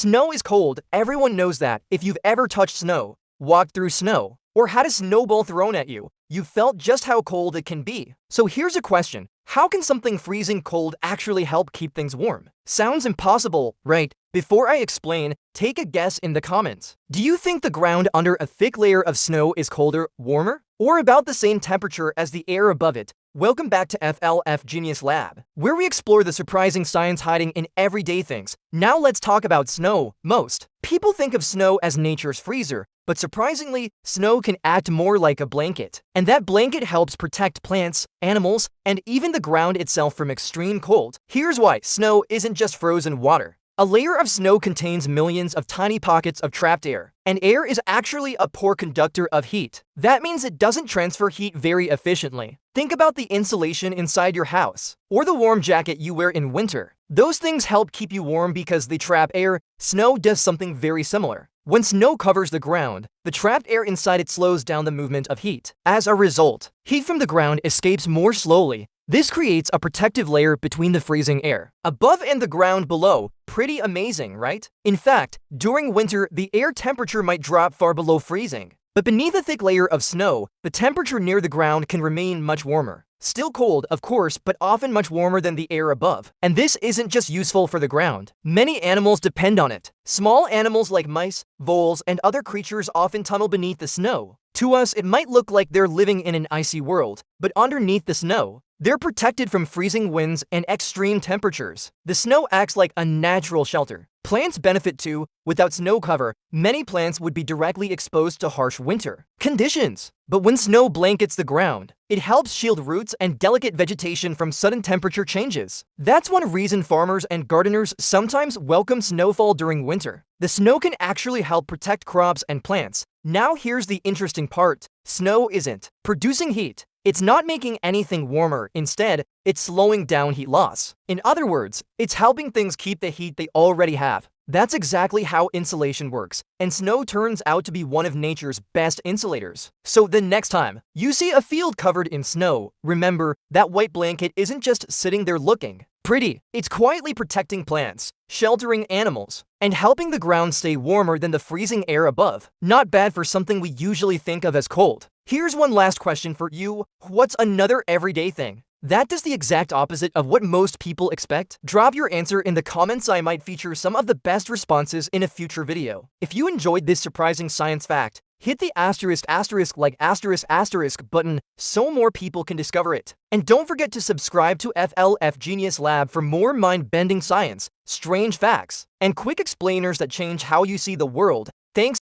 Snow is cold, everyone knows that. If you've ever touched snow, walked through snow, or had a snowball thrown at you, you felt just how cold it can be. So here's a question. How can something freezing cold actually help keep things warm? Sounds impossible, right? Before I explain, take a guess in the comments. Do you think the ground under a thick layer of snow is colder, warmer, or about the same temperature as the air above it? Welcome back to FLF Genius Lab, where we explore the surprising science hiding in everyday things. Now let's talk about snow. Most people think of snow as nature's freezer, but surprisingly, snow can act more like a blanket. And that blanket helps protect plants, animals, and even the ground itself from extreme cold. Here's why snow isn't just frozen water. A layer of snow contains millions of tiny pockets of trapped air, and air is actually a poor conductor of heat. That means it doesn't transfer heat very efficiently. Think about the insulation inside your house, or the warm jacket you wear in winter. Those things help keep you warm because they trap air. Snow does something very similar. When snow covers the ground, the trapped air inside it slows down the movement of heat. As a result, heat from the ground escapes more slowly. This creates a protective layer between the freezing air above and the ground below. Pretty amazing, right? In fact, during winter, the air temperature might drop far below freezing. But beneath a thick layer of snow, the temperature near the ground can remain much warmer. Still cold, of course, but often much warmer than the air above. And this isn't just useful for the ground. Many animals depend on it. Small animals like mice, voles, and other creatures often tunnel beneath the snow. To us, it might look like they're living in an icy world, but underneath the snow, they're protected from freezing winds and extreme temperatures. The snow acts like a natural shelter. Plants benefit too. Without snow cover, many plants would be directly exposed to harsh winter conditions. But when snow blankets the ground, it helps shield roots and delicate vegetation from sudden temperature changes. That's one reason farmers and gardeners sometimes welcome snowfall during winter. The snow can actually help protect crops and plants. Now here's the interesting part. Snow isn't producing heat. It's not making anything warmer. Instead, it's slowing down heat loss. In other words, it's helping things keep the heat they already have. That's exactly how insulation works, and snow turns out to be one of nature's best insulators. So the next time you see a field covered in snow, remember that white blanket isn't just sitting there looking pretty. It's quietly protecting plants, sheltering animals, and helping the ground stay warmer than the freezing air above. Not bad for something we usually think of as cold. Here's one last question for you. What's another everyday thing that does the exact opposite of what most people expect? Drop your answer in the comments. I might feature some of the best responses in a future video. If you enjoyed this surprising science fact, hit the **** button so more people can discover it. And don't forget to subscribe to FLF Genius Lab for more mind-bending science, strange facts, and quick explainers that change how you see the world. Thanks.